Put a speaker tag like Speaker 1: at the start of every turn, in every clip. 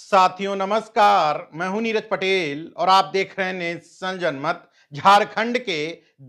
Speaker 1: साथियों नमस्कार, मैं हूं नीरज पटेल और आप देख रहे हैं नेशन जनमत। झारखंड के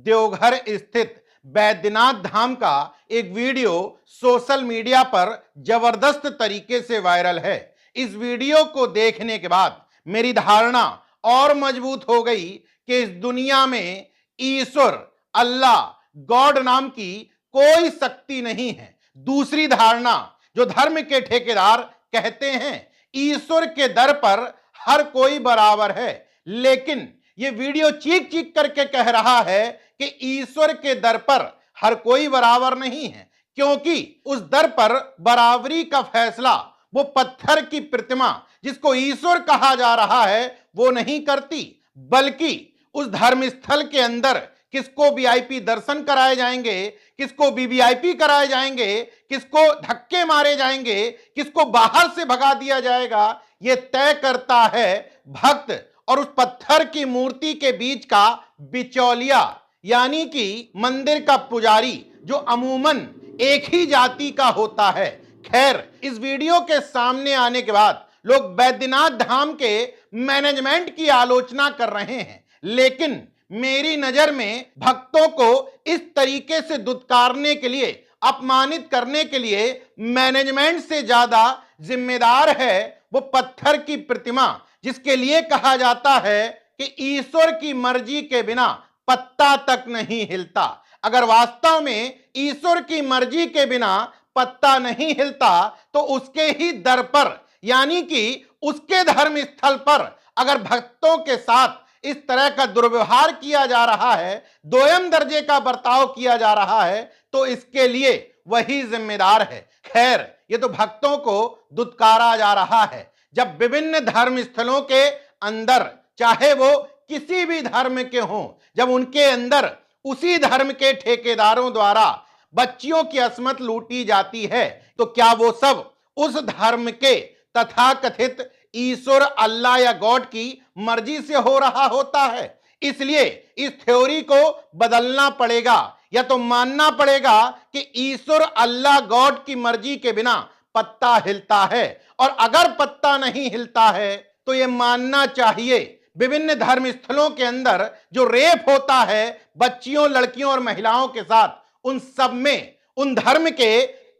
Speaker 1: देवघर स्थित बैद्यनाथ धाम का एक वीडियो सोशल मीडिया पर जबरदस्त तरीके से वायरल है। इस वीडियो को देखने के बाद मेरी धारणा और मजबूत हो गई कि इस दुनिया में ईश्वर, अल्लाह, गॉड नाम की कोई शक्ति नहीं है। दूसरी धारणा, जो धर्म के ठेकेदार कहते हैं ईश्वर के दर पर हर कोई बराबर है, लेकिन यह वीडियो चीख चीख करके कह रहा है कि ईश्वर के दर पर हर कोई बराबर नहीं है, क्योंकि उस दर पर बराबरी का फैसला वो पत्थर की प्रतिमा जिसको ईश्वर कहा जा रहा है वो नहीं करती, बल्कि उस धर्म स्थल के अंदर किसको वीआईपी दर्शन कराए जाएंगे, किसको वीवीआईपी कराए जाएंगे, किसको धक्के मारे जाएंगे, किसको बाहर से भगा दिया जाएगा, यह तय करता है भक्त और उस पत्थर की मूर्ति के बीच का बिचौलिया, यानी कि मंदिर का पुजारी, जो अमूमन एक ही जाति का होता है। खैर, इस वीडियो के सामने आने के बाद लोग बैद्यनाथ धाम के मैनेजमेंट की आलोचना कर रहे हैं, लेकिन मेरी नजर में भक्तों को इस तरीके से दुत्कारने के लिए, अपमानित करने के लिए मैनेजमेंट से ज्यादा जिम्मेदार है वो पत्थर की प्रतिमा, जिसके लिए कहा जाता है कि ईश्वर की मर्जी के बिना पत्ता तक नहीं हिलता। अगर वास्तव में ईश्वर की मर्जी के बिना पत्ता नहीं हिलता तो उसके ही दर पर, यानी कि उसके धर्म स्थल पर अगर भक्तों के साथ इस तरह का दुर्व्यवहार किया जा रहा है, दोयम दर्जे का बर्ताव किया जा रहा है, तो इसके लिए वही जिम्मेदार है। खैर, ये तो भक्तों को दुत्कारा जा रहा है जब विभिन्न धर्म स्थलों के अंदर, चाहे वो किसी भी धर्म के हों, जब उनके अंदर उसी धर्म के ठेकेदारों द्वारा बच्चियों की अस्मत लूटी जाती है, तो क्या वो सब उस धर्म के तथाकथित ईश्वर, अल्लाह या गॉड की मर्जी से हो रहा होता है? इसलिए इस थ्योरी को बदलना पड़ेगा, या तो मानना पड़ेगा कि ईश्वर, अल्लाह, गॉड की मर्जी के बिना पत्ता हिलता है, और अगर पत्ता नहीं हिलता है तो यह मानना चाहिए विभिन्न धर्म स्थलों के अंदर जो रेप होता है बच्चियों, लड़कियों और महिलाओं के साथ, उन सब में उन धर्म के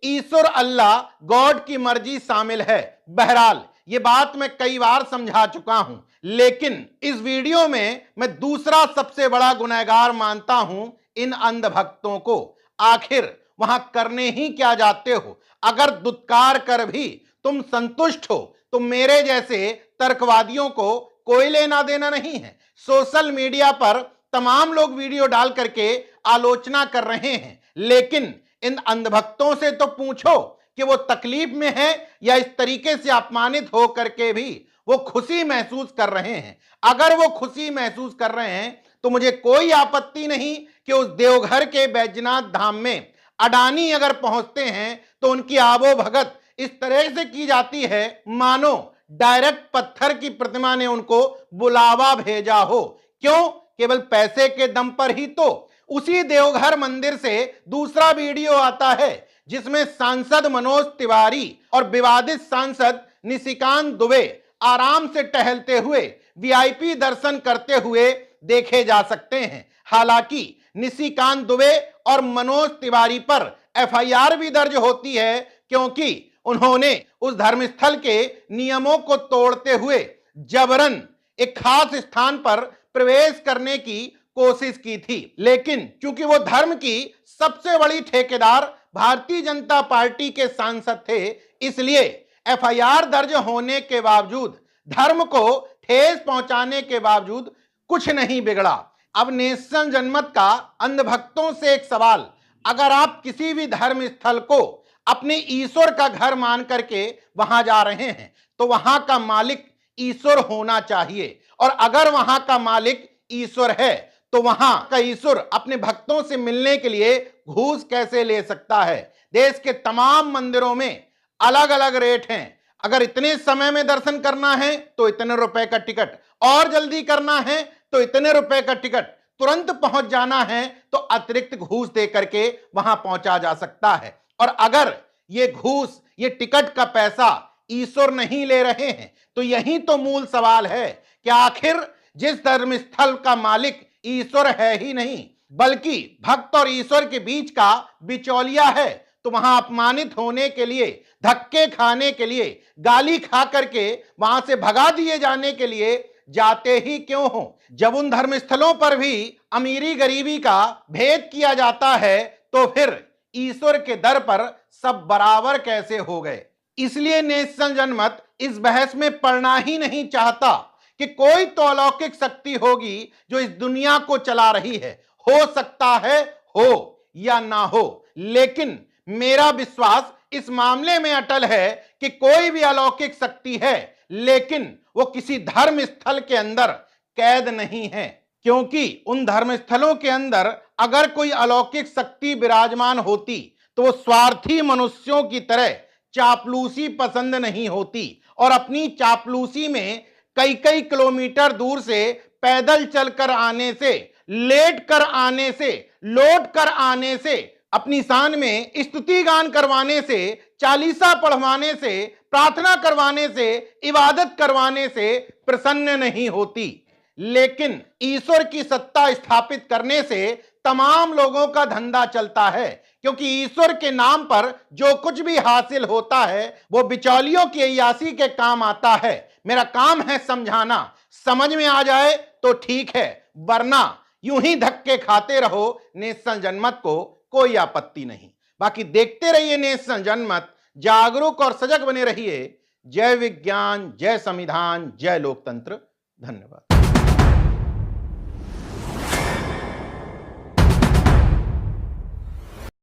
Speaker 1: ईश्वर, अल्लाह, गॉड की मर्जी शामिल है। बहरहाल, ये बात मैं कई बार समझा चुका हूं, लेकिन इस वीडियो में मैं दूसरा सबसे बड़ा गुनहगार मानता हूं इन अंधभक्तों को। आखिर वहां करने ही क्या जाते हो? अगर दुत्कार कर भी तुम संतुष्ट हो तो मेरे जैसे तर्कवादियों को कोई लेना देना नहीं है। सोशल मीडिया पर तमाम लोग वीडियो डाल करके आलोचना कर रहे हैं, लेकिन इन अंधभक्तों से तो पूछो कि वो तकलीफ में है या इस तरीके से अपमानित हो करके भी वो खुशी महसूस कर रहे हैं। अगर वो खुशी महसूस कर रहे हैं तो मुझे कोई आपत्ति नहीं कि उस देवघर के बैद्यनाथ धाम में अडानी अगर पहुंचते हैं तो उनकी आबो भगत इस तरह से की जाती है मानो डायरेक्ट पत्थर की प्रतिमा ने उनको बुलावा भेजा हो। क्यों? केवल पैसे के दम पर ही तो। उसी देवघर मंदिर से दूसरा वीडियो आता है जिसमें सांसद मनोज तिवारी और विवादित सांसद निशिकांत दुबे आराम से टहलते हुए वीआईपी दर्शन करते हुए देखे जा सकते हैं। हालांकि निशिकांत दुबे और मनोज तिवारी पर एफआईआर भी दर्ज होती है, क्योंकि उन्होंने उस धर्मस्थल के नियमों को तोड़ते हुए जबरन एक खास स्थान पर प्रवेश करने की कोशिश की थी। लेकिन क्योंकि वो धर्म की सबसे बड़ी ठेकेदार भारतीय जनता पार्टी के सांसद थे, इसलिए एफआईआर दर्ज होने के बावजूद, धर्म को ठेस पहुंचाने के बावजूद कुछ नहीं बिगड़ा। अब नेशन जनमत का अंधभक्तों से एक सवाल, अगर आप किसी भी धर्म स्थल को अपने ईश्वर का घर मान करके वहां जा रहे हैं तो वहां का मालिक ईश्वर होना चाहिए, और अगर वहां का मालिक ईश्वर है तो वहां का ईश्वर अपने भक्तों से मिलने के लिए घूस कैसे ले सकता है? देश के तमाम मंदिरों में अलग अलग रेट हैं। अगर इतने समय में दर्शन करना है तो इतने रुपए का टिकट, और जल्दी करना है तो इतने रुपए का टिकट, तुरंत पहुंच जाना है तो अतिरिक्त घूस दे करके वहां पहुंचा जा सकता है। और अगर ये घूस, ये टिकट का पैसा ईश्वर नहीं ले रहे हैं। तो यही तो मूल सवाल है कि आखिर जिस धर्मस्थल का मालिक ईश्वर है ही नहीं बल्कि भक्त और ईश्वर के बीच का बिचौलिया है, तो वहां अपमानित होने के लिए, धक्के खाने के लिए, गाली खा करके वहां से भगा दिए जाने के लिए जाते ही क्यों हो? जब उन धर्मस्थलों पर भी अमीरी गरीबी का भेद किया जाता है तो फिर ईश्वर के दर पर सब बराबर कैसे हो गए? इसलिए नेशन जनमत इस बहस में पड़ना ही नहीं चाहता कि कोई तो अलौकिक शक्ति होगी जो इस दुनिया को चला रही है। हो सकता है हो या ना हो, लेकिन मेरा विश्वास इस मामले में अटल है कि कोई भी अलौकिक शक्ति है, लेकिन वो किसी धर्म स्थल के अंदर कैद नहीं है। क्योंकि उन धर्मस्थलों के अंदर अगर कोई अलौकिक शक्ति विराजमान होती तो वो स्वार्थी मनुष्यों की तरह चापलूसी पसंद नहीं होती और अपनी चापलूसी में कई कई किलोमीटर दूर से पैदल चलकर आने से, लेट कर आने से, लौट कर आने से, अपनी शान में स्तुति गान करवाने से, चालीसा पढ़वाने से, प्रार्थना करवाने से, इबादत करवाने से प्रसन्न नहीं होती। लेकिन ईश्वर की सत्ता स्थापित करने से तमाम लोगों का धंधा चलता है, क्योंकि ईश्वर के नाम पर जो कुछ भी हासिल होता है वो बिचौलियों की अय्यासी के काम आता है। मेरा काम है समझाना, समझ में आ जाए तो ठीक है, वरना यूं ही धक्के खाते रहो, नेशन जनमत को कोई आपत्ति नहीं। बाकी देखते रहिए नेशन जनमत, जागरूक और सजग बने रहिए। जय विज्ञान, जय संविधान, जय लोकतंत्र। धन्यवाद।